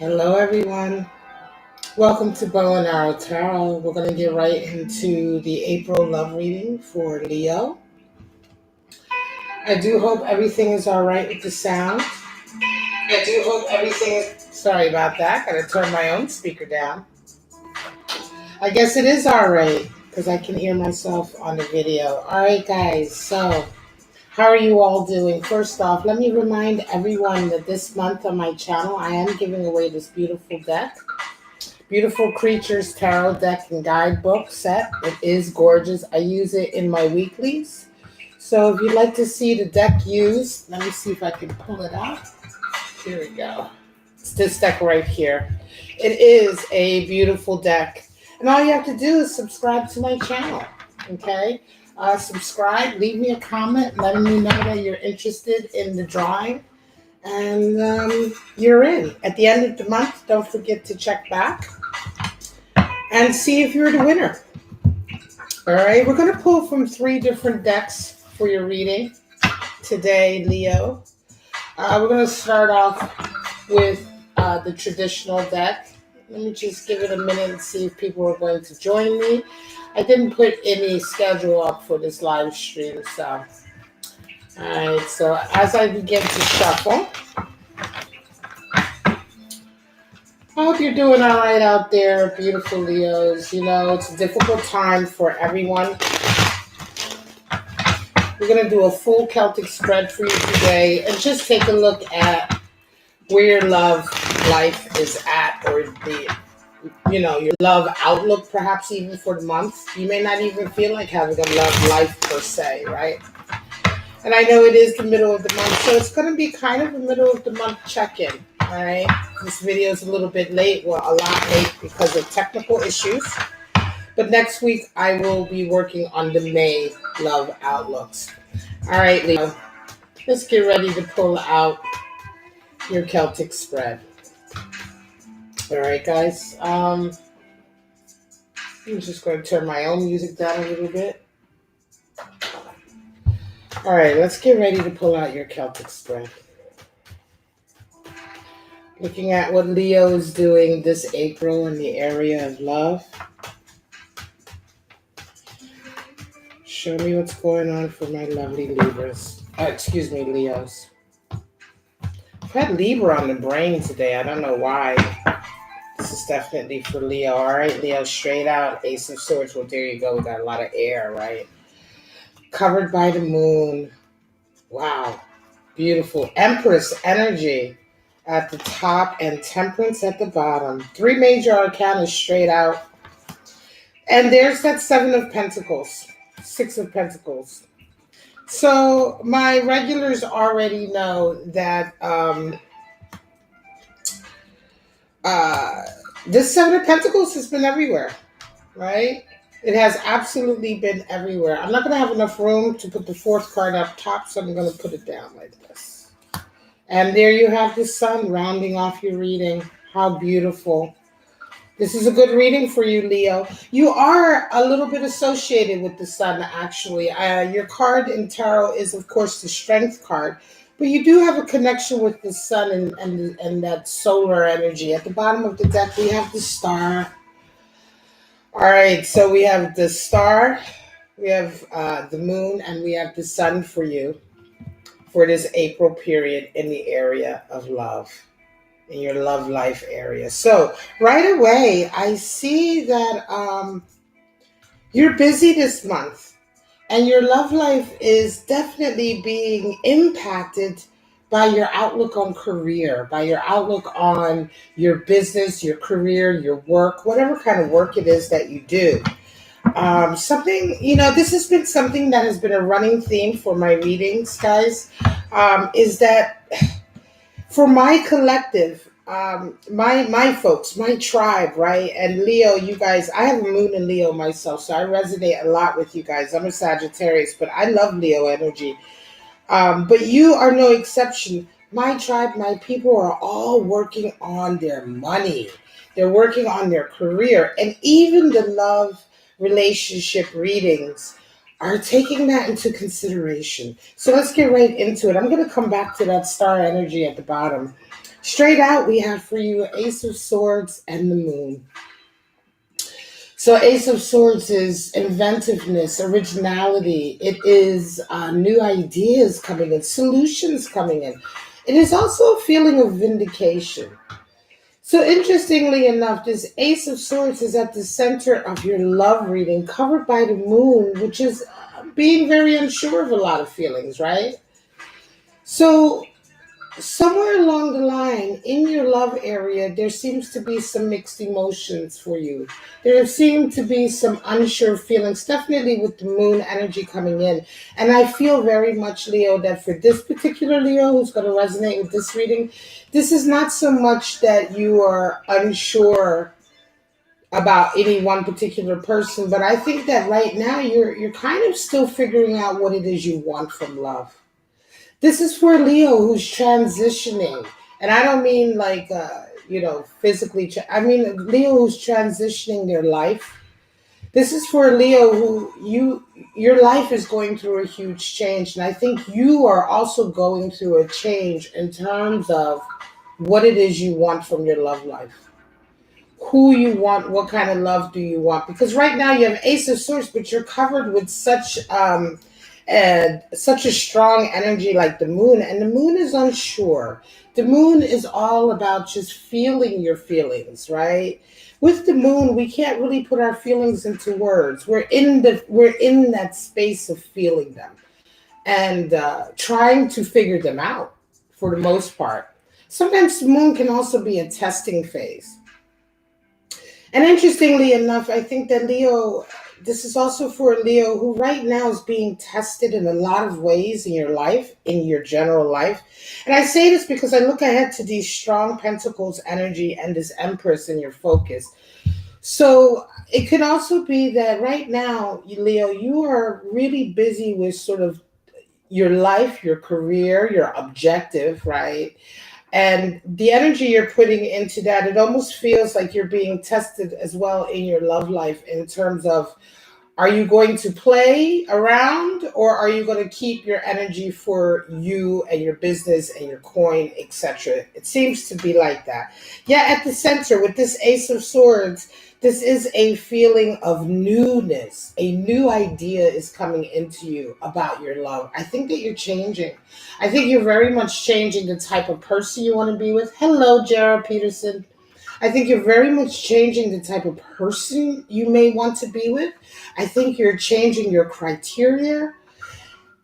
Hello, everyone. Welcome to Bow and Arrow Tarot. We're going to get right into the April love reading for Leo. I do hope everything is all right with the sound. I do hope everything is. Sorry about that. Got to turn my own speaker down. I guess it is all right because I can hear myself on the video. All right, guys. So, how are you all doing? First off, let me remind everyone that this month on my channel, I am giving away this beautiful deck. Beautiful Creatures Tarot Deck and Guidebook set. It is gorgeous. I use it in my weeklies. So if you'd like to see the deck used, let me see if I can pull it out. Here we go. It's this deck right here. It is a beautiful deck. And all you have to do is subscribe to my channel. Okay? Subscribe, leave me a comment, letting me know that you're interested in the drawing. And you're in. At the end of the month, don't forget to check back and see if you're the winner. All right, we're going to pull from 3 different decks for your reading today, Leo. We're going to start off with the traditional deck. Let me just give it a minute and see if people are going to join me. I didn't put any schedule up for this live stream, so. All right, so as I begin to shuffle, I hope you're doing all right out there, beautiful Leos. You know, it's a difficult time for everyone. We're going to do a full Celtic spread for you today and just take a look at where your love life is at, or your love outlook, perhaps even for the month. You may not even feel like having a love life per se, right? And I know it is the middle of the month, so it's going to be kind of a middle of the month check-in, all right? This video is a little bit late, well, a lot late because of technical issues. But next week, I will be working on the May love outlooks. All right, Leo, let's get ready to pull out your Celtic spread. All right, guys. I'm just going to turn my own music down a little bit. All right, let's get ready to pull out your Celtic spread. Looking at what Leo is doing this April in the area of love. Show me what's going on for my lovely Libras. Leos. I've had Libra on the brain today. I don't know why. This is definitely for Leo. All right, Leo, straight out. Ace of Swords. Well, there you go. We got a lot of air, right? Covered by the moon. Wow. Beautiful. Empress energy at the top and Temperance at the bottom. 3 major arcana straight out. And there's that 7 of Pentacles. 6 of Pentacles. So my regulars already know that this 7 of Pentacles has been everywhere, right? It has absolutely been everywhere. I'm not going to have enough room to put the 4th card up top, so I'm going to put it down like this. And there you have the sun rounding off your reading. How beautiful. This is a good reading for you, Leo. You are a little bit associated with the sun, actually. Your card in tarot is, of course, the Strength card. But you do have a connection with the sun and that solar energy. At the bottom of the deck, we have the star. All right, so we have the star, we have the moon, and we have the sun for you for this April period in the area of love, in your love life area. So right away, I see that you're busy this month, and your love life is definitely being impacted by your outlook on career, by your outlook on your business, your career, your work, whatever kind of work it is that you do. This has been something that has been a running theme for my readings, guys, is that for my collective, my folks, my tribe, right? And Leo, you guys, I have a moon in Leo myself, so I resonate a lot with you guys. I'm a Sagittarius, but I love Leo energy. But you are no exception. My tribe, my people are all working on their money. They're working on their career. And even the love relationship readings are taking that into consideration. So let's get right into it. I'm going to come back to that star energy at the bottom. Straight out, we have for you Ace of Swords and the Moon. So, Ace of Swords is inventiveness, originality. It is new ideas coming in, solutions coming in. It is also a feeling of vindication. So, interestingly enough, this Ace of Swords is at the center of your love reading, covered by the moon, which is being very unsure of a lot of feelings, right? So, somewhere along the line in your love area, there seems to be some mixed emotions for you. There seem to be some unsure feelings, definitely with the moon energy coming in. And I feel very much, Leo, that for this particular Leo who's going to resonate with this reading, this is not so much that you are unsure about any one particular person, but I think that right now you're kind of still figuring out what it is you want from love. This is for Leo who's transitioning. And I don't mean like, physically. I mean, Leo who's transitioning their life. This is for Leo who your life is going through a huge change. And I think you are also going through a change in terms of what it is you want from your love life, who you want, what kind of love do you want? Because right now you have Ace of Swords, but you're covered with such a strong energy like the moon, and the moon is unsure. The moon is all about just feeling your feelings, right? With the moon, we can't really put our feelings into words. We're in that space of feeling them and trying to figure them out for the most part. Sometimes the moon can also be a testing phase. And interestingly enough, I think that Leo, this is also for Leo who right now is being tested in a lot of ways in your life, in your general life. And I say this because I look ahead to these strong pentacles energy and this empress in your focus. So it could also be that right now, Leo, you are really busy with sort of your life, your career, your objective, right? And the energy you're putting into that, it almost feels like you're being tested as well in your love life in terms of, are you going to play around or are you going to keep your energy for you and your business and your coin, etc.? It seems to be like that. Yeah, at the center with this Ace of Swords, this is a feeling of newness. A new idea is coming into you about your love. I think that you're changing. I think you're very much changing the type of person you want to be with. Hello, Jara Peterson. I think you're very much changing the type of person you may want to be with. I think you're changing your criteria.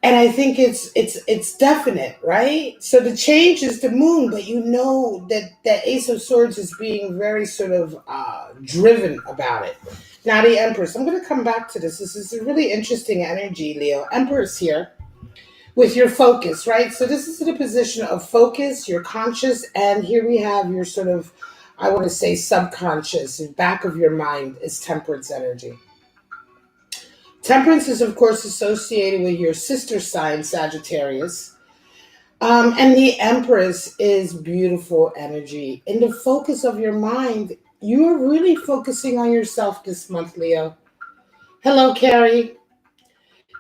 And I think it's definite, right? So the change is the moon, but you know that that Ace of Swords is being very sort of driven about it. Now the Empress, I'm going to come back to this. This is a really interesting energy, Leo. Empress here with your focus, right? So this is in a position of focus, you're conscious, and here we have your sort of, I want to say subconscious, the back of your mind is Temperance energy. Temperance is, of course, associated with your sister sign, Sagittarius. And the Empress is beautiful energy. In the focus of your mind, you are really focusing on yourself this month, Leo. Hello, Carrie.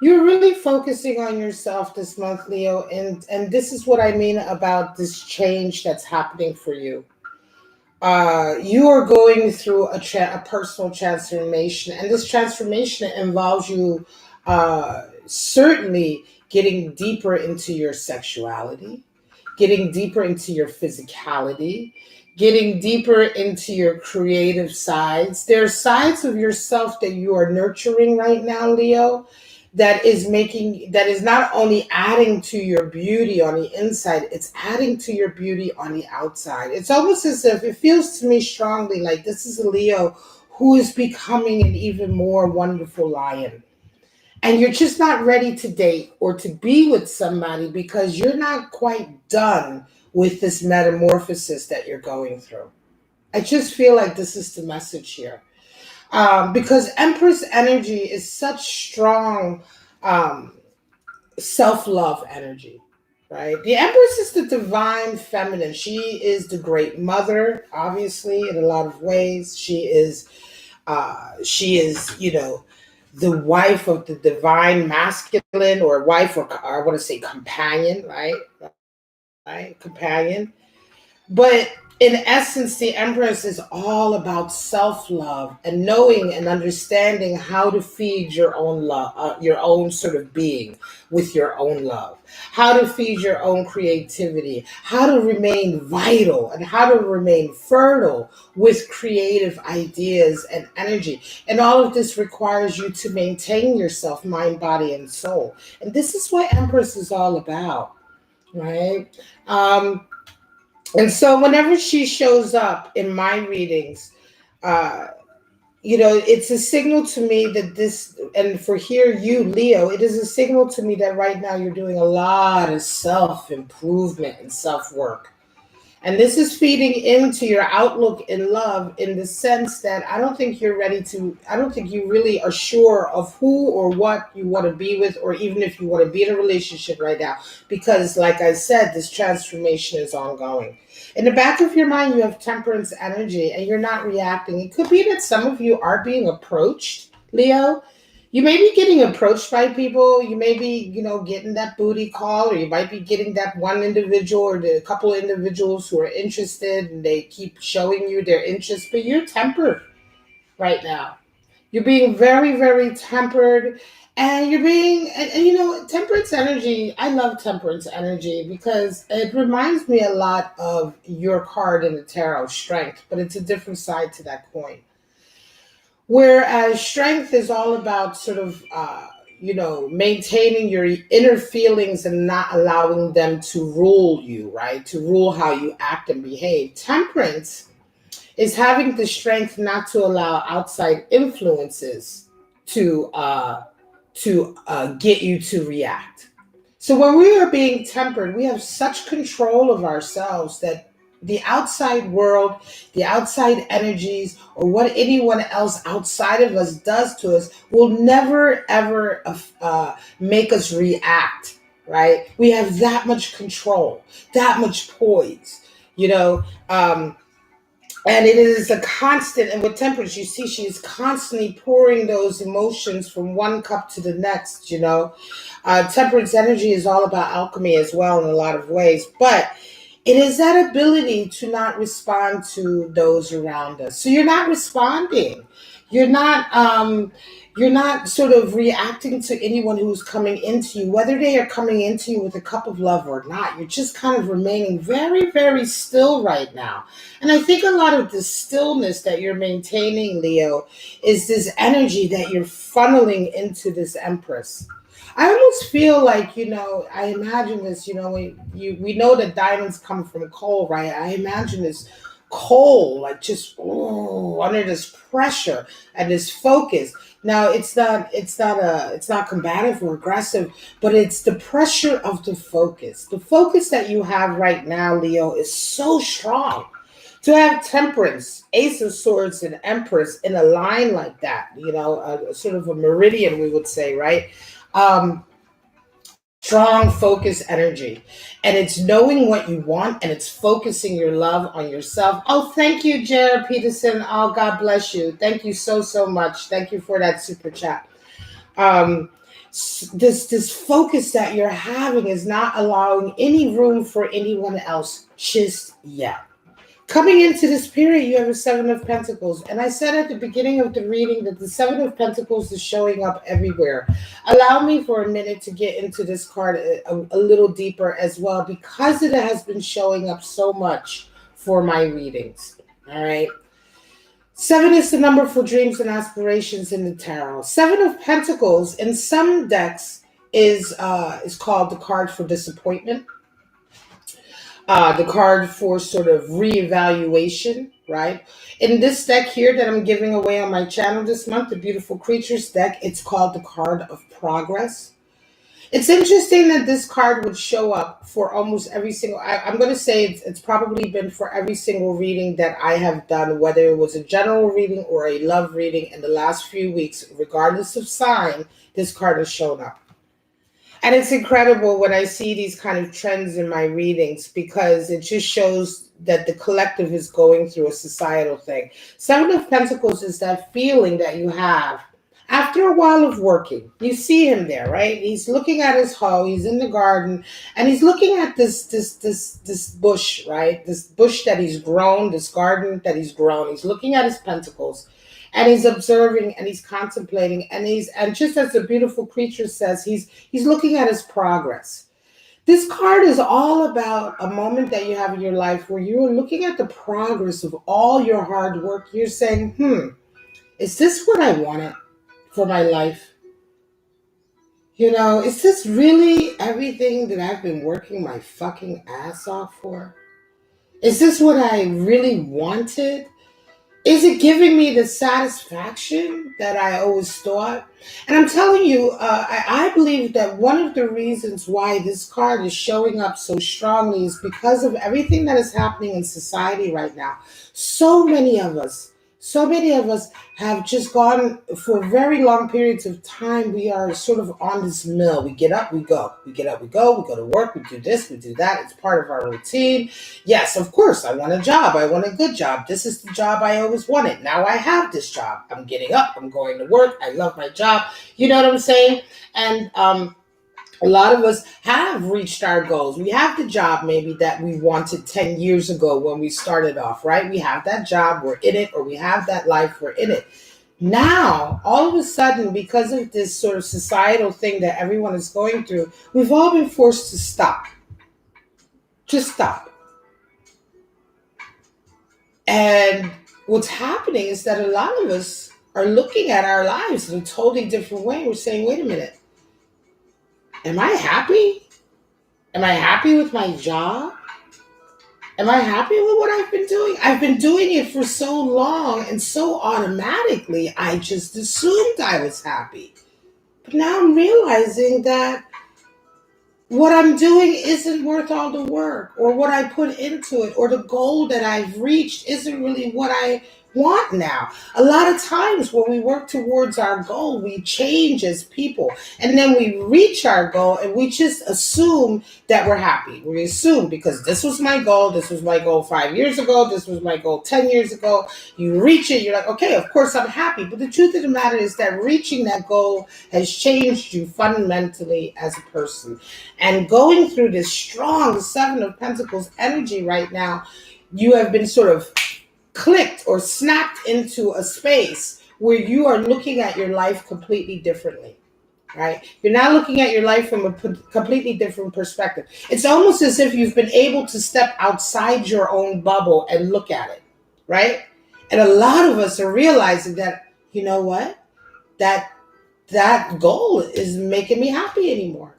You're really focusing on yourself this month, Leo. And this is what I mean about this change that's happening for you. You are going through a personal transformation, and this transformation involves you certainly getting deeper into your sexuality, getting deeper into your physicality, getting deeper into your creative sides. There are sides of yourself that you are nurturing right now, Leo, that is not only adding to your beauty on the inside, it's adding to your beauty on the outside. It's almost as if it feels to me strongly like this is a Leo who is becoming an even more wonderful lion. And you're just not ready to date or to be with somebody because you're not quite done with this metamorphosis that you're going through. I just feel like this is the message here. Because Empress energy is such strong um, self love energy, right? The Empress is the divine feminine. She is the great mother, obviously, in a lot of ways. She is, you know, the wife of the divine masculine, or wife, or I want to say companion, right, companion. But in essence, the Empress is all about self love and knowing and understanding how to feed your own love, your own sort of being with your own love, how to feed your own creativity, how to remain vital, and how to remain fertile with creative ideas and energy. And all of this requires you to maintain yourself, mind, body, and soul. And this is what Empress is all about, right? Um, and so whenever she shows up in my readings, uh, it's a signal to me that this, and for here, you, Leo, it is a signal to me that right now you're doing a lot of self improvement and self work. And this is feeding into your outlook in love in the sense that I don't think you really are sure of who or what you want to be with, or even if you want to be in a relationship right now. Because, like I said, this transformation is ongoing. In the back of your mind, you have temperance energy and you're not reacting. It could be that some of you are being approached, Leo. You may be getting approached by people. You may be, getting that booty call, or you might be getting that one individual or the couple of individuals who are interested and they keep showing you their interest, but you're tempered right now. You're being very, very tempered, and you're being, temperance energy. I love temperance energy because it reminds me a lot of your card in the tarot, strength, but it's a different side to that coin. Whereas strength is all about sort of, maintaining your inner feelings and not allowing them to rule you, right? To rule how you act and behave. Temperance is having the strength not to allow outside influences to get you to react. So when we are being tempered, we have such control of ourselves that the outside world, the outside energies, or what anyone else outside of us does to us will never ever make us react. Right? We have that much control, that much poise. You know. And it is a constant, and with temperance, you see she is constantly pouring those emotions from one cup to the next. Temperance energy is all about alchemy as well in a lot of ways, but it is that ability to not respond to those around us. So you're not responding. You're not you're not sort of reacting to anyone who's coming into you, whether they are coming into you with a cup of love or not. You're just kind of remaining very, very still right now. And I think a lot of the stillness that you're maintaining, Leo, is this energy that you're funneling into this Empress. I almost feel like, I imagine this, we know that diamonds come from coal, right? I imagine this coal, like just under this pressure and this focus. Now it's not combative or aggressive, but it's the pressure of the focus. The focus that you have right now, Leo, is so strong. To have temperance, ace of swords, and empress in a line like that, sort of a meridian, we would say, right? um, Strong focus energy, and it's knowing what you want, and it's focusing your love on yourself. Oh, thank you, Jared Peterson. Oh, God bless you. Thank you so, so much. Thank you for that super chat. um, this focus that you're having is not allowing any room for anyone else just yet. Coming into this period, you have a Seven of Pentacles. And I said at the beginning of the reading that the Seven of Pentacles is showing up everywhere. Allow me for a minute to get into this card a little deeper as well, because it has been showing up so much for my readings. All right. Seven is the number for dreams and aspirations in the tarot. Seven of Pentacles in some decks is called the card for disappointment, the card for sort of reevaluation, right? In this deck here that I'm giving away on my channel this month, the Beautiful Creatures deck, it's called the card of progress. It's interesting that this card would show up for almost every single, I'm going to say it's probably been for every single reading that I have done, whether it was a general reading or a love reading in the last few weeks, regardless of sign, this card has shown up. And it's incredible when I see these kind of trends in my readings, because it just shows that the collective is going through a societal thing. Seven of Pentacles is that feeling that you have After a while of working, you see him there, right? He's looking at his hoe. He's in the garden, and he's looking at this bush, right? This bush that he's grown, this garden that he's grown. He's looking at his pentacles, and he's observing and he's contemplating, and just as the beautiful creature says, he's looking at his progress. This card is all about a moment that you have in your life where you're looking at the progress of all your hard work. You're saying, is this what I wanted for my life? Is this really everything that I've been working my fucking ass off for? Is this what I really wanted? Is it giving me the satisfaction that I always thought? And I'm telling you, I believe that one of the reasons why this card is showing up so strongly is because of everything that is happening in society right now. So many of us have just gone for very long periods of time. We are sort of on this mill. We get up, we go. We get up, we go to work, we do this, we do that. It's part of our routine. Yes, of course, I want a job. I want a good job. This is the job I always wanted. Now I have this job. I'm getting up, I'm going to work. I love my job. You know what I'm saying? And a lot of us have reached our goals. We have the job maybe that we wanted 10 years ago when we started off, right? We have that job, we're in it, or we have that life, we're in it. Now, all of a sudden, because of this sort of societal thing that everyone is going through, we've all been forced to stop. Just stop. And what's happening is that a lot of us are looking at our lives in a totally different way. We're saying, wait a minute. Am I happy? Am I happy with my job? Am I happy with what I've been doing? I've been doing it for so long and so automatically, I just assumed I was happy. But now I'm realizing that what I'm doing isn't worth all the work, or what I put into it, or the goal that I've reached isn't really what I want now. A lot of times when we work towards our goal, we change as people, and then we reach our goal and we just assume that we're happy. We assume because this was my goal 5 years ago, this was my goal 10 years ago. You reach it, you're like, okay, of course I'm happy. But the truth of the matter is that reaching that goal has changed you fundamentally as a person. And going through this strong Seven of Pentacles energy right now, you have been sort of clicked or snapped into a space where you are looking at your life completely differently, right? You're now looking at your life from a completely different perspective. It's almost as if you've been able to step outside your own bubble and look at it, right? And a lot of us are realizing that, you know what? That goal is making me happy anymore.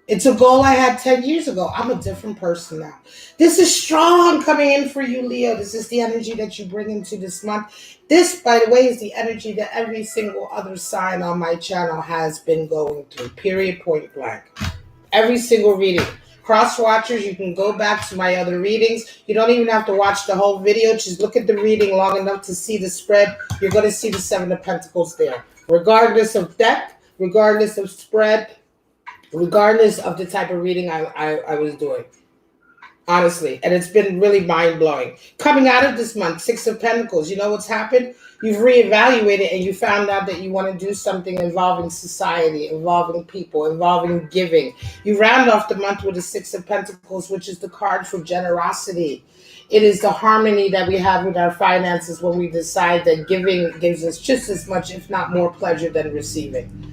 It's a goal I had 10 years ago. I'm a different person now. This is strong coming in for you, Leo. This is the energy that you bring into this month. This, by the way, is the energy that every single other sign on my channel has been going through, period, point blank. Every single reading. Cross watchers, you can go back to my other readings. You don't even have to watch the whole video. Just look at the reading long enough to see the spread. You're going to see the Seven of Pentacles there. Regardless of depth, regardless of spread, regardless of the type of reading I was doing, honestly. And it's been really mind-blowing. Coming out of this month, Six of Pentacles, you know what's happened? You've reevaluated and you found out that you want to do something involving society, involving people, involving giving. You round off the month with the Six of Pentacles, which is the card for generosity. It is the harmony that we have with our finances when we decide that giving gives us just as much, if not more, pleasure than receiving.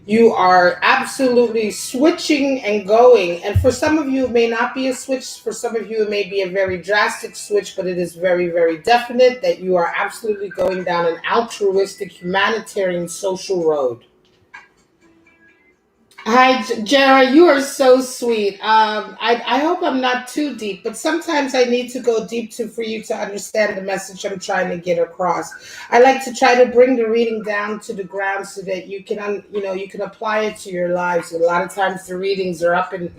You are absolutely switching and going. And for some of you, it may not be a switch. For some of you, it may be a very drastic switch, but it is very, very definite that you are absolutely going down an altruistic, humanitarian, social road. Hi, Jara, you are so sweet. I hope I'm not too deep, but sometimes I need to go deep for you to understand the message I'm trying to get across. I like to try to bring the reading down to the ground so that you can, you can apply it to your lives. A lot of times the readings are up in,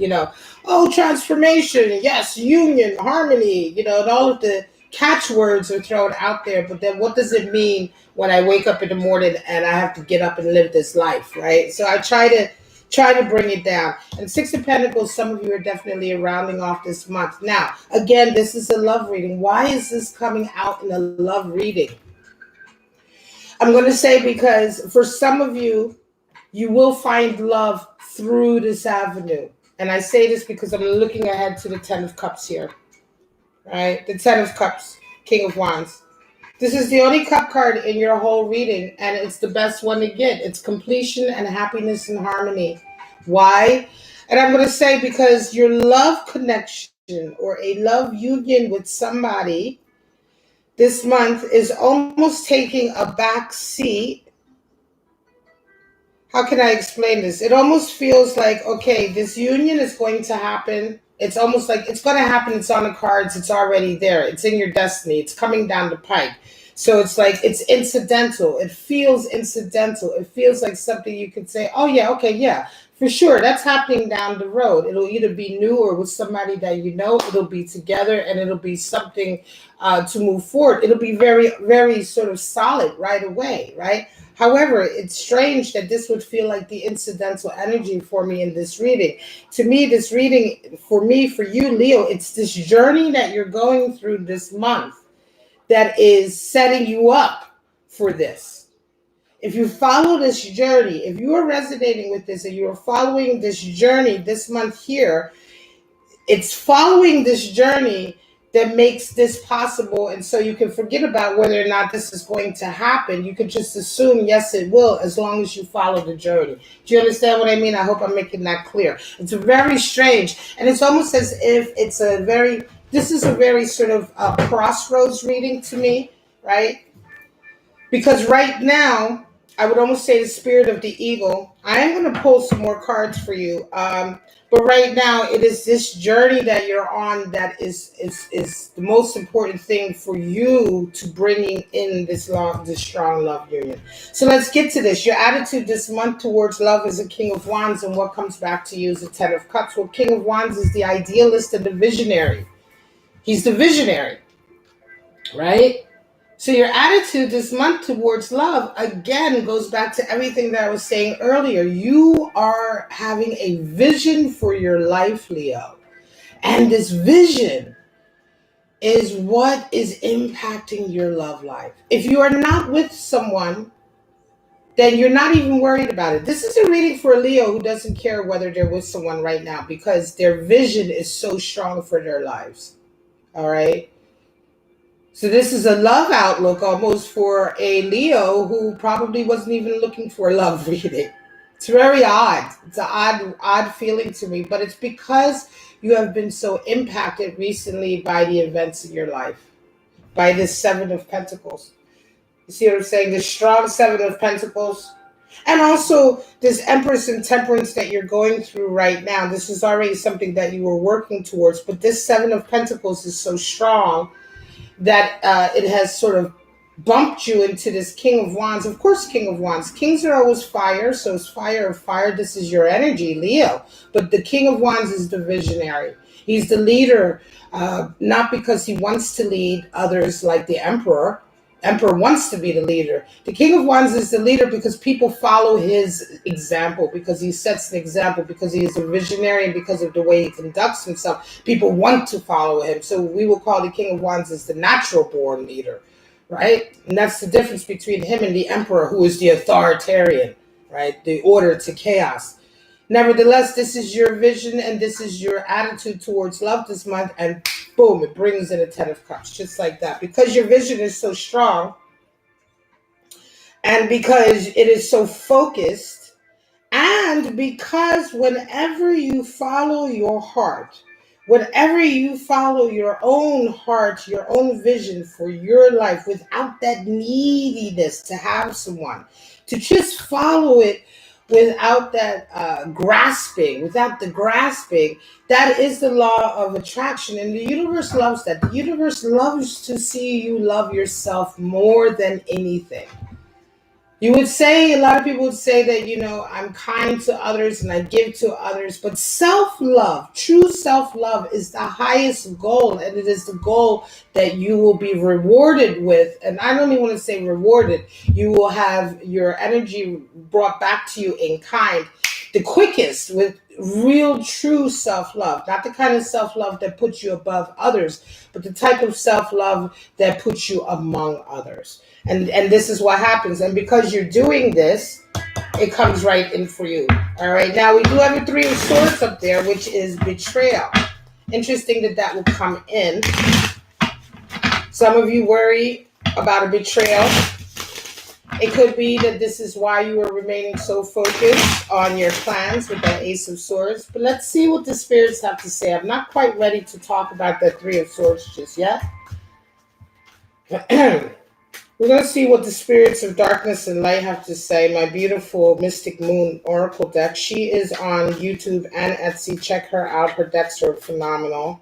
transformation, yes, union, harmony, and all of the catchwords are thrown out there. But then what does it mean when I wake up in the morning and I have to get up and live this life, right? So I try to bring it down. And Six of Pentacles, some of you are definitely rounding off this month. Now, again, this is a love reading. Why is this coming out in a love reading? I'm going to say because for some of you, you will find love through this avenue. And I say this because I'm looking ahead to the Ten of Cups here, right? The Ten of Cups, King of Wands. This is the only cup card in your whole reading, and it's the best one to get. It's completion and happiness and harmony. Why? And I'm going to say because your love connection or a love union with somebody this month is almost taking a back seat. How can I explain this? It almost feels like, okay, this union is going to happen. It's almost like it's going to happen. It's on the cards. It's already there. It's in your destiny. It's coming down the pike. So it's like it's incidental. It feels incidental. It feels like something you could say, oh, yeah, okay, yeah, for sure. That's happening down the road. It'll either be new or with somebody that you know. It'll be together and it'll be something to move forward. It'll be very, very sort of solid right away, right? However, it's strange that this would feel like the incidental energy for me in this reading. To me, this reading, for me, for you, Leo, it's this journey that you're going through this month that is setting you up for this. If you follow this journey, if you are resonating with this and you are following this journey this month here, it's following this journey that makes this possible. And so you can forget about whether or not this is going to happen. You can just assume, yes, it will, as long as you follow the journey. Do you understand what I mean? I hope I'm making that clear. It's very strange. And it's almost as if this is a very sort of crossroads reading to me, right? Because right now, I would almost say the spirit of the eagle. I am going to pull some more cards for you. But right now, it is this journey that you're on that is the most important thing for you to bringing in this strong love union. So let's get to this. Your attitude this month towards love is a King of Wands, and what comes back to you is a Ten of Cups. Well, King of Wands is the idealist and the visionary. He's the visionary, right? So your attitude this month towards love, again, goes back to everything that I was saying earlier. You are having a vision for your life, Leo. And this vision is what is impacting your love life. If you are not with someone, then you're not even worried about it. This is a reading for a Leo who doesn't care whether they're with someone right now because their vision is so strong for their lives. All right? So this is a love outlook almost for a Leo who probably wasn't even looking for a love reading. It's very odd. It's an odd feeling to me, but it's because you have been so impacted recently by the events in your life, by this Seven of Pentacles. You see what I'm saying? This strong Seven of Pentacles. And also this Empress and Temperance that you're going through right now. This is already something that you were working towards, but this Seven of Pentacles is so strong that it has sort of bumped you into this King of Wands. Of course, King of Wands. Kings are always fire, so it's fire of fire. This is your energy, Leo. But the King of Wands is the visionary. He's the leader, not because he wants to lead others like the Emperor. Emperor wants to be the leader. The King of Wands is the leader because people follow his example, because he sets an example, because he is a visionary, and because of the way he conducts himself. People want to follow him. So we will call the King of Wands as the natural born leader, right? And that's the difference between him and the Emperor, who is the authoritarian, right? The order to chaos. Nevertheless, this is your vision and this is your attitude towards love this month, and boom, it brings in a Ten of Cups, just like that. Because your vision is so strong and because it is so focused, and because whenever you follow your heart, whenever you follow your own heart, your own vision for your life without that neediness to have someone, to just follow it without that grasping, without the grasping, that is the law of attraction. And the universe loves that. The universe loves to see you love yourself more than anything. You would say, a lot of people would say that, I'm kind to others and I give to others, but self-love, true self-love is the highest goal, and it is the goal that you will be rewarded with. And I don't even want to say rewarded. You will have your energy brought back to you in kind, the quickest with real true self-love, not the kind of self-love that puts you above others, but the type of self-love that puts you among others. And this is what happens. And because you're doing this, it comes right in for you. All right. Now we do have a three of swords up there, which is betrayal. Interesting that that will come in. Some of you worry about a betrayal. It could be that this is why you are remaining so focused on your plans with that Ace of Swords. But let's see what the spirits have to say. I'm not quite ready to talk about that Three of Swords just yet. We're going to see what the spirits of darkness and light have to say. My beautiful Mystic Moon Oracle deck. She is on YouTube and Etsy. Check her out. Her decks are phenomenal.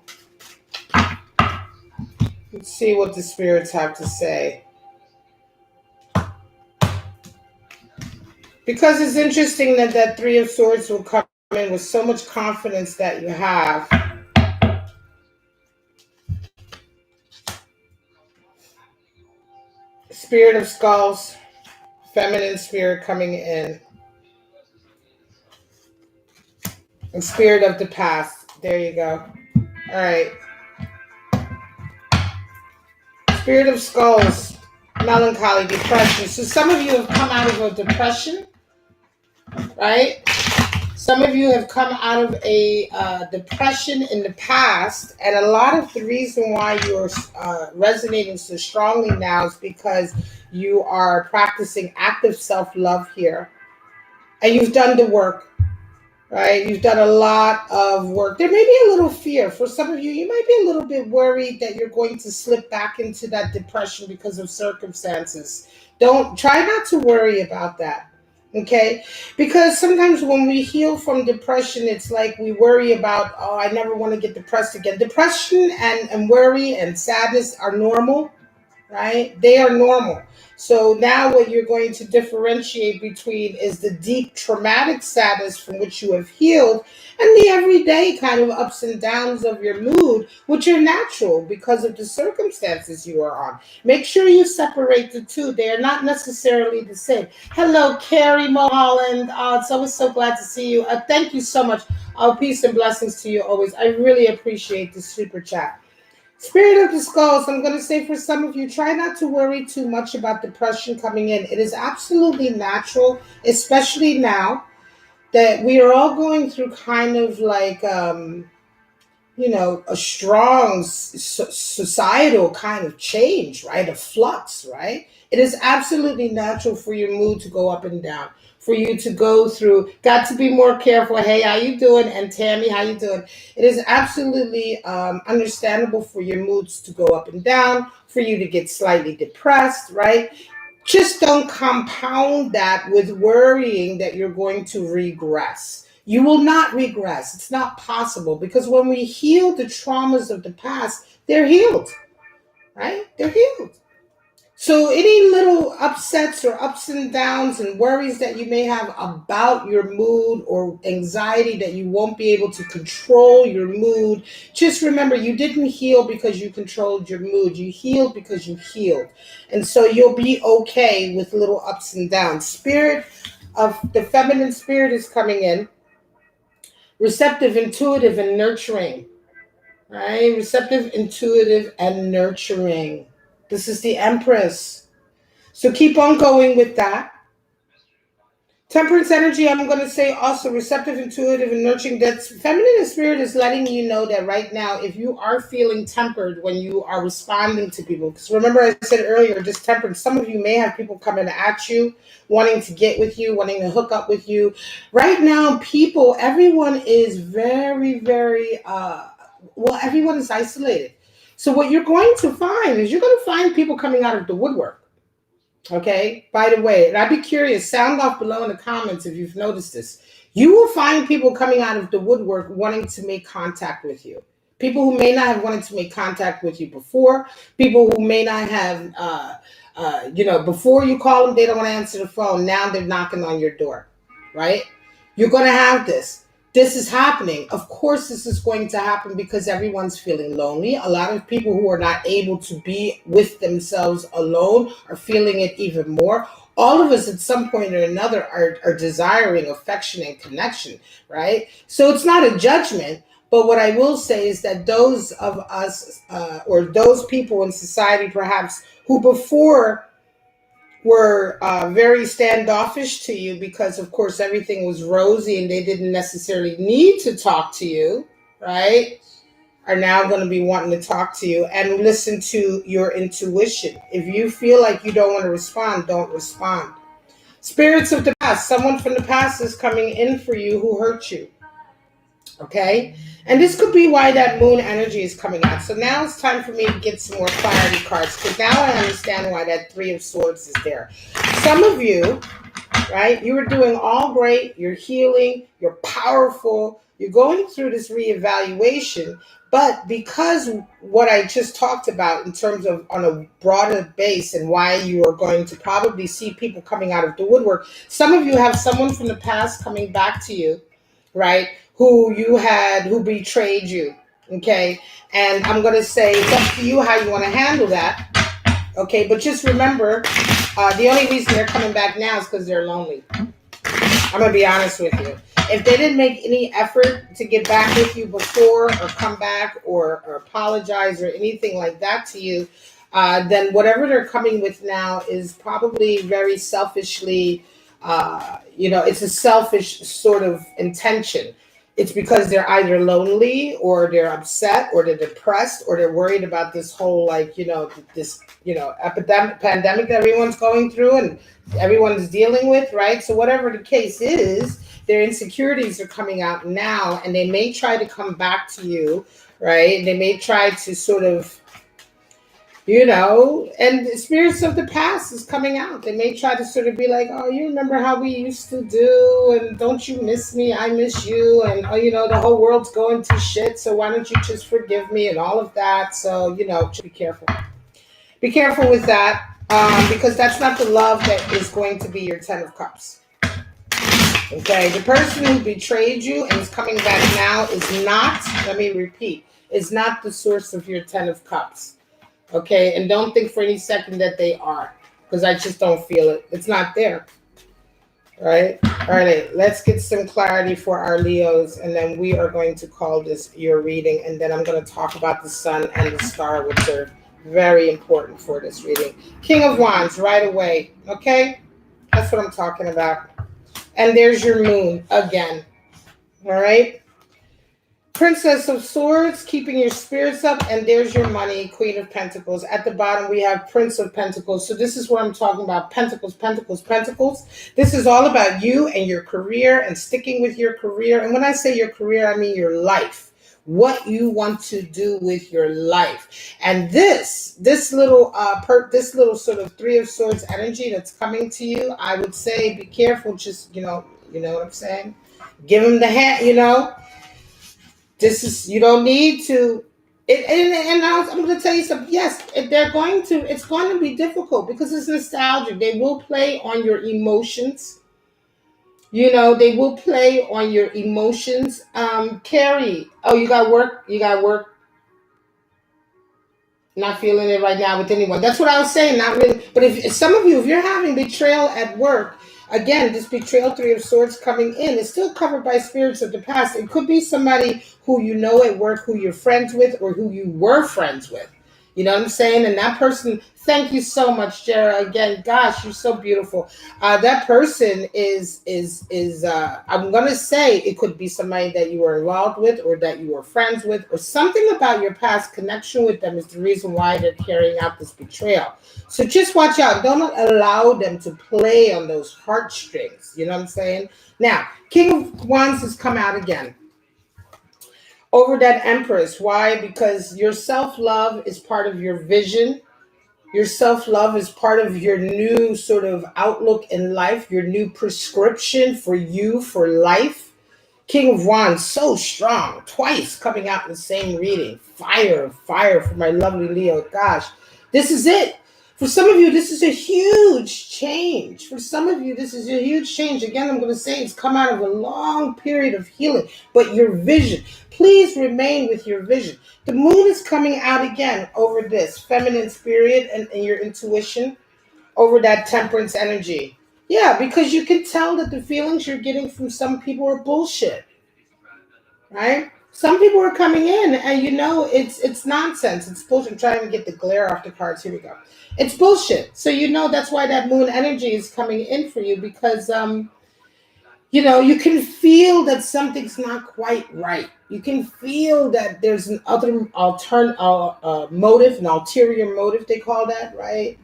Let's see what the spirits have to say. Because it's interesting that that Three of Swords will come in with so much confidence that you have. Spirit of Skulls, feminine spirit coming in. And Spirit of the Past. There you go. All right. Spirit of Skulls, melancholy, depression. So some of you have come out of a depression, right? Some of you have come out of a depression in the past, and a lot of the reason why you're resonating so strongly now is because you are practicing active self-love here, and you've done the work, right? You've done a lot of work. There may be a little fear. For some of you, you might be a little bit worried that you're going to slip back into that depression because of circumstances. Try not to worry about that. Okay, because sometimes when we heal from depression, it's like we worry about, oh, I never want to get depressed again. Depression and worry and sadness are normal, right? They are normal. So now what you're going to differentiate between is the deep traumatic sadness from which you have healed and the everyday kind of ups and downs of your mood, which are natural because of the circumstances you are on. Make sure you separate the two. They are not necessarily the same. Hello, Carrie Mulholland. It's always so glad to see you. Thank you so much. Peace and blessings to you always. I really appreciate the super chat. Spirit of the Skulls, I'm going to say for some of you, try not to worry too much about depression coming in. It is absolutely natural, especially now that we are all going through kind of like, a strong societal kind of change, right? A flux, right? It is absolutely natural for your mood to go up and down, for you to go through. Got to be more careful. Hey, how you doing? And Tammy, how you doing? It is absolutely understandable for your moods to go up and down, for you to get slightly depressed, right? Just don't compound that with worrying that you're going to regress. You will not regress. It's not possible, because when we heal the traumas of the past, they're healed, right? They're healed. So any little upsets or ups and downs and worries that you may have about your mood, or anxiety that you won't be able to control your mood, just remember, you didn't heal because you controlled your mood. You healed because you healed. And so you'll be okay with little ups and downs. Spirit of the feminine spirit is coming in. Receptive, intuitive, and nurturing. Right? Receptive, intuitive, and nurturing. This is the Empress. So keep on going with that. Temperance energy, I'm going to say also receptive, intuitive, and nurturing. That feminine spirit is letting you know that right now, if you are feeling tempered when you are responding to people, because remember I said earlier, just tempered. Some of you may have people coming at you, wanting to get with you, wanting to hook up with you. Right now, everyone is very, very, everyone is isolated. So what you're going to find is you're going to find people coming out of the woodwork. Okay, by the way, and I'd be curious, sound off below in the comments if you've noticed this. You will find people coming out of the woodwork wanting to make contact with you. People who may not have wanted to make contact with you before, people who may not have, before you call them, they don't want to answer the phone. Now they're knocking on your door, right? You're going to have this. This is happening. Of course, this is going to happen because everyone's feeling lonely. A lot of people who are not able to be with themselves alone are feeling it even more. All of us at some point or another are desiring affection and connection, right? So it's not a judgment. But what I will say is that those of us, or those people in society perhaps, who before were very standoffish to you because, of course, everything was rosy and they didn't necessarily need to talk to you, right? Are now going to be wanting to talk to you and listen to your intuition. If you feel like you don't want to respond, don't respond. Spirits of the past, someone from the past is coming in for you who hurt you. Okay? And this could be why that moon energy is coming out. So now it's time for me to get some more clarity cards, because now I understand why that Three of Swords is there. Some of you, right, you were doing all great, you're healing, you're powerful, you're going through this reevaluation, but because what I just talked about in terms of on a broader base and why you are going to probably see people coming out of the woodwork, some of you have someone from the past coming back to you, right, who betrayed you, okay? And I'm going to say it's up to you how you want to handle that, okay? But just remember, the only reason they're coming back now is because they're lonely. I'm going to be honest with you. If they didn't make any effort to get back with you before or come back or apologize or anything like that to you, then whatever they're coming with now is probably very selfishly, it's a selfish sort of intention. It's because they're either lonely or they're upset or they're depressed or they're worried about this whole, this epidemic, pandemic that everyone's going through and everyone's dealing with, right? So whatever the case is, their insecurities are coming out now, and they may try to come back to you, right? They may try to sort of, and the spirits of the past is coming out. They may try to sort of be like, oh, you remember how we used to do, and don't you miss me? I miss you, and the whole world's going to shit, so why don't you just forgive me and all of that? So, just be careful. Be careful with that, because that's not the love that is going to be your Ten of Cups. Okay, the person who betrayed you and is coming back now is not, let me repeat, is not the source of your Ten of Cups. Okay, and don't think for any second that they are, because I just don't feel it. It's not there. All right, let's get some clarity for our Leos, and then we are going to call this your reading, and then I'm going to talk about the sun and the star, which are very important for this reading. King of Wands, right away. Okay, that's what I'm talking about. And there's your moon again. All right. Princess of Swords, keeping your spirits up, and there's your money, Queen of Pentacles. At the bottom, we have Prince of Pentacles. So this is what I'm talking about, Pentacles, Pentacles, Pentacles. This is all about you and your career and sticking with your career. And when I say your career, I mean your life, what you want to do with your life. And this little sort of Three of Swords energy that's coming to you, I would say be careful. Just, you know what I'm saying? Give them the hand, This is, you don't need to. I'm going to tell you something. Yes, it's going to be difficult because it's nostalgic. They will play on your emotions. They will play on your emotions. Carrie, oh, you got work. Not feeling it right now with anyone. That's what I was saying. Not really. But if some of you, if you're having betrayal at work, again, this betrayal, Three of Swords coming in, is still covered by spirits of the past. It could be somebody who you know at work, who you're friends with, or who you were friends with. You know what I'm saying? And that person, thank you so much, Jara. Again, gosh, you're so beautiful. That person is I'm going to say it could be somebody that you were involved with or that you were friends with, or something about your past connection with them is the reason why they're carrying out this betrayal. So just watch out. Don't allow them to play on those heartstrings. You know what I'm saying? Now, King of Wands has come out again. Over that Empress. Why? Because your self-love is part of your vision. Your self-love is part of your new sort of outlook in life, your new prescription for you for life. King of Wands, so strong. Twice coming out in the same reading. Fire for my lovely Leo. Gosh, this is it. For some of you, this is a huge change. Again, I'm going to say it's come out of a long period of healing. But your vision, please remain with your vision. The moon is coming out again over this feminine spirit and your intuition. over that temperance energy. Yeah, because you can tell that the feelings you're getting from some people are bullshit, right? Some people are coming in and it's nonsense. It's bullshit. I'm trying to get the glare off the cards. Here we go. It's bullshit. So that's why that moon energy is coming in for you because you can feel that something's not quite right. You can feel that there's an other motive, an ulterior motive, they call that, right?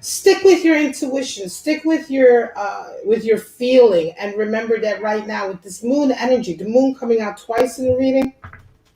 Stick with your intuition, stick with your feeling, and remember that right now with this moon energy, the moon coming out twice in the reading.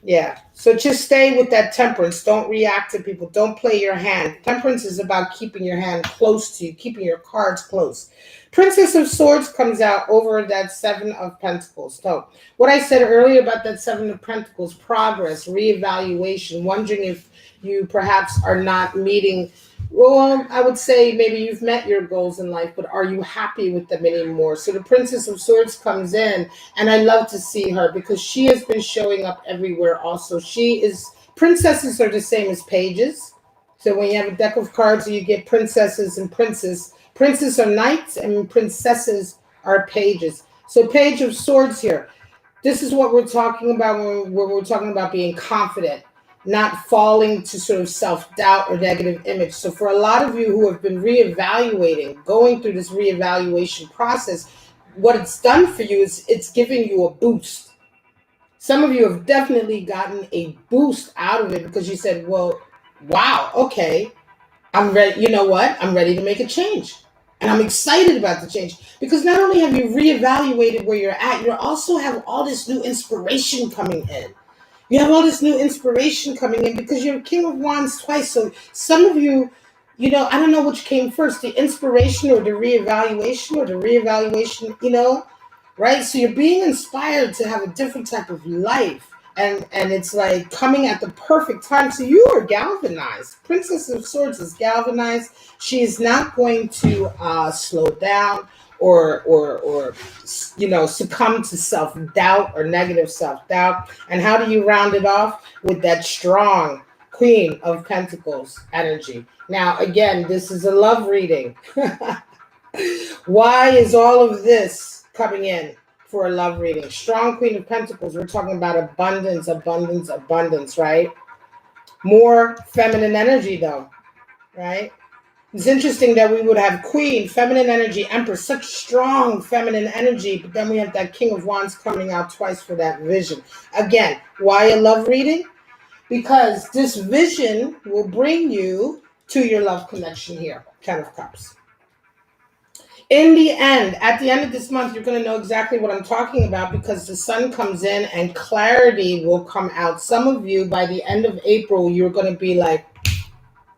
Yeah. So just stay with that temperance. Don't react to people. Don't play your hand. Temperance is about keeping your hand close to you, keeping your cards close. Princess of Swords comes out over that Seven of Pentacles. So what I said earlier about that Seven of Pentacles, progress, reevaluation, wondering if you perhaps are not meeting. Well, I would say maybe you've met your goals in life, but are you happy with them anymore? So the Princess of Swords comes in, and I love to see her because she has been showing up everywhere also. Princesses are the same as pages. So when you have a deck of cards, you get princesses and princes. Princes are knights and princesses are pages. So Page of Swords here. This is what we're talking about when we're talking about being confident, not falling to sort of self-doubt or negative image. So for a lot of you who have been reevaluating, going through this reevaluation process, what it's done for you is it's giving you a boost. Some of you have definitely gotten a boost out of it because you said, well, wow, okay, I'm ready. You know what? I'm ready to make a change. And I'm excited about the change because not only have you reevaluated where you're at, you also have all this new inspiration coming in. You have all this new inspiration coming in because you're King of Wands twice. So some of you, I don't know which came first, the inspiration or the reevaluation, right? So you're being inspired to have a different type of life. And it's like coming at the perfect time. So you are galvanized. Princess of Swords is galvanized. She is not going to slow down or succumb to self-doubt or negative self-doubt. And how do you round it off? With that strong Queen of Pentacles energy. Now, again, this is a love reading. Why is all of this coming in for a love reading? Strong Queen of Pentacles. We're talking about abundance, abundance, abundance, right? More feminine energy, though, right? It's interesting that we would have Queen, feminine energy, Empress, such strong feminine energy, but then we have that King of Wands coming out twice for that vision. Again, why a love reading? Because this vision will bring you to your love connection here, Ten of Cups. In the end, at the end of this month, you're going to know exactly what I'm talking about because the sun comes in and clarity will come out. Some of you, by the end of April, you're going to be like,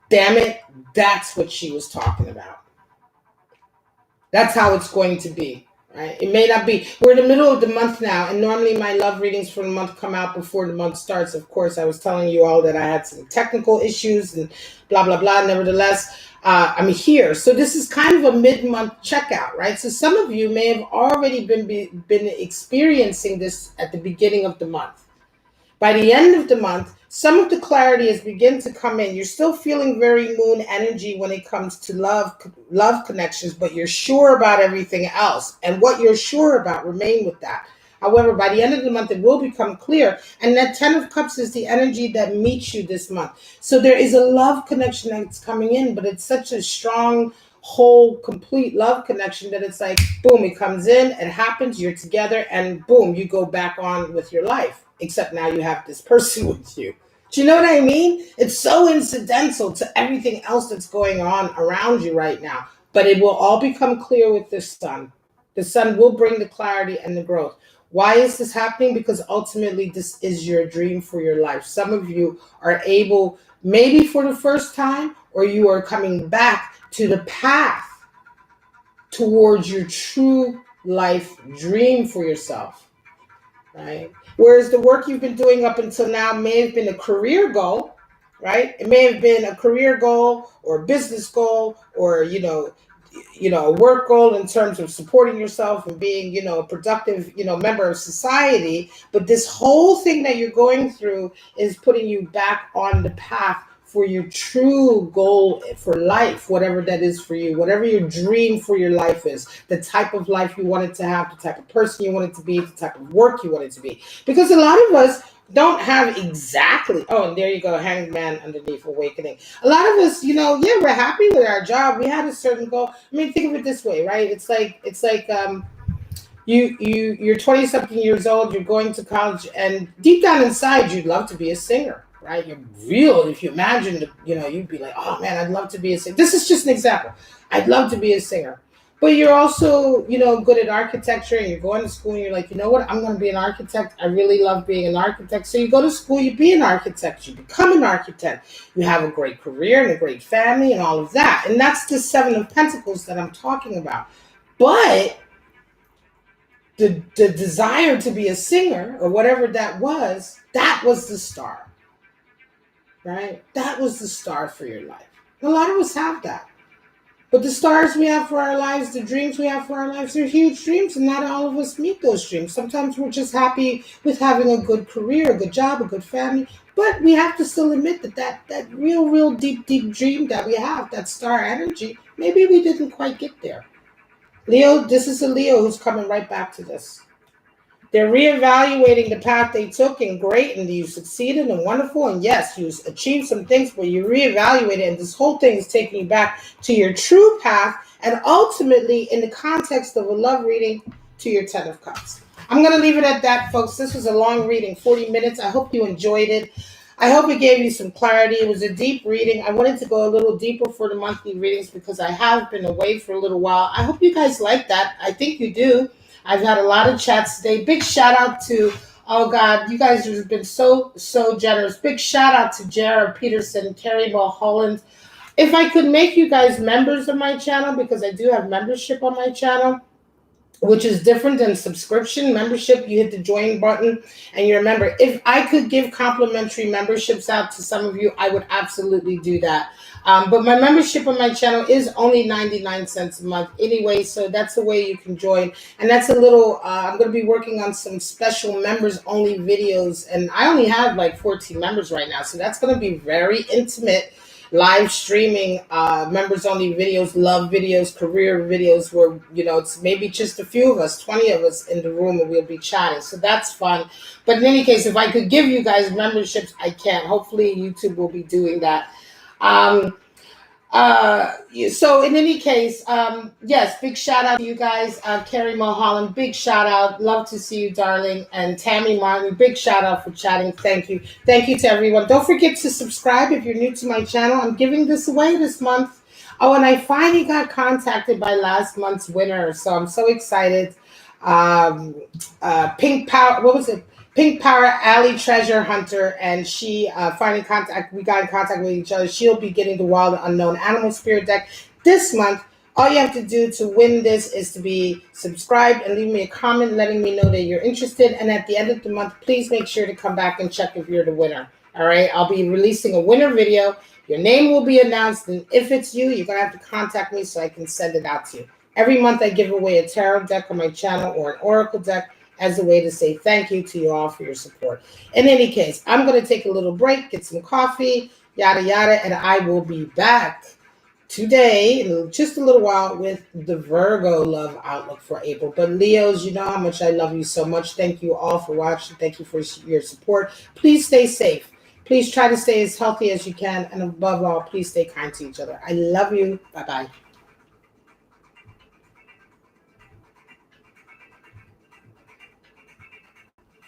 damn it, that's what she was talking about. That's how it's going to be, right? It may not be. We're in the middle of the month now, and normally my love readings for the month come out before the month starts. Of course, I was telling you all that I had some technical issues and blah, blah, blah. Nevertheless, I'm here. So this is kind of a mid-month checkout, right? So some of you may have already been experiencing this at the beginning of the month. By the end of the month, some of the clarity has begun to come in. You're still feeling very moon energy when it comes to love connections, but you're sure about everything else. And what you're sure about, remain with that. However, by the end of the month, it will become clear. And that Ten of Cups is the energy that meets you this month. So there is a love connection that's coming in, but it's such a strong, whole, complete love connection that it's like, boom, it comes in, it happens, you're together, and boom, you go back on with your life. Except now you have this person with you. Do you know what I mean? It's so incidental to everything else that's going on around you right now. But it will all become clear with the sun. The sun will bring the clarity and the growth. Why is this happening? Because ultimately this is your dream for your life. Some of you are able, maybe for the first time, or you are coming back to the path towards your true life dream for yourself. Right? Whereas the work you've been doing up until now may have been a career goal, right? It may have been a career goal or a business goal or, a work goal in terms of supporting yourself and being, a productive, member of society. But this whole thing that you're going through is putting you back on the path for your true goal for life, whatever that is for you, whatever your dream for your life is, the type of life you want it to have, the type of person you want it to be, the type of work you want it to be. Because a lot of us don't have exactly, oh, and there you go, hangman underneath awakening. A lot of us, yeah, we're happy with our job. We had a certain goal. I mean, think of it this way, right? It's like you're 20 something years old, you're going to college, and deep down inside you'd love to be a singer, right? You're real. If you imagine, you'd be like, oh man, I'd love to be a singer. This is just an example. I'd love to be a singer. But you're also, good at architecture, and you're going to school, and you're like, you know what, I'm going to be an architect. I really love being an architect. So you go to school, you be an architect, you become an architect, you have a great career and a great family and all of that. And that's the Seven of Pentacles that I'm talking about. But the desire to be a singer or whatever that was the star, right? That was the star for your life. And a lot of us have that. But the stars we have for our lives, the dreams we have for our lives, are huge dreams, and not all of us meet those dreams. Sometimes we're just happy with having a good career, a good job, a good family. But we have to still admit that real deep dream that we have, that star energy, maybe we didn't quite get there. Leo, this is a Leo who's coming right back to this. They're reevaluating the path they took, and great, and you succeeded and wonderful, and yes, you achieved some things, but you reevaluated, and this whole thing is taking you back to your true path, and ultimately, in the context of a love reading, to your Ten of Cups. I'm going to leave it at that, folks. This was a long reading, 40 minutes. I hope you enjoyed it. I hope it gave you some clarity. It was a deep reading. I wanted to go a little deeper for the monthly readings because I have been away for a little while. I hope you guys like that. I think you do. I've had a lot of chats today. Big shout out to, oh God, you guys have been so generous. Big shout out to Jared Peterson, Terry Mulholland. If I could make you guys members of my channel, because I do have membership on my channel, which is different than subscription. Membership, you hit the join button and you're a member. If I could give complimentary memberships out to some of you, I would absolutely do that. But my membership on my channel is only 99 cents a month anyway, so that's the way you can join. And that's a little, I'm going to be working on some special members only videos, and I only have like 14 members right now, so that's going to be very intimate live streaming, members only videos, love videos, career videos, where it's maybe just a few of us, 20 of us in the room, and we'll be chatting. So that's fun. But in any case, if I could give you guys memberships, I can. Hopefully YouTube will be doing that. So in any case, yes, big shout out to you guys. Carrie Mulholland, big shout out. Love to see you, darling. And Tammy Martin, big shout out for chatting. Thank you. Thank you to everyone. Don't forget to subscribe if you're new to my channel. I'm giving this away this month. Oh, and I finally got contacted by last month's winner, so I'm so excited. Pink Power, what was it? Pink Power Alley Treasure Hunter, and she we got in contact with each other. She'll be getting the Wild Unknown Animal Spirit deck this month. All you have to do to win this is to be subscribed and leave me a comment letting me know that you're interested. And at the end of the month, please make sure to come back and check if you're the winner. All right, I'll be releasing a winner video. Your name will be announced, and if it's you, you're going to have to contact me so I can send it out to you. Every month I give away a tarot deck on my channel or an oracle deck as a way to say thank you to you all for your support. In any case, I'm going to take a little break, get some coffee, yada, yada, and I will be back today in just a little while with the Virgo love outlook for April. But Leos, you know how much I love you so much. Thank you all for watching. Thank you for your support. Please stay safe. Please try to stay as healthy as you can. And above all, please stay kind to each other. I love you. Bye-bye.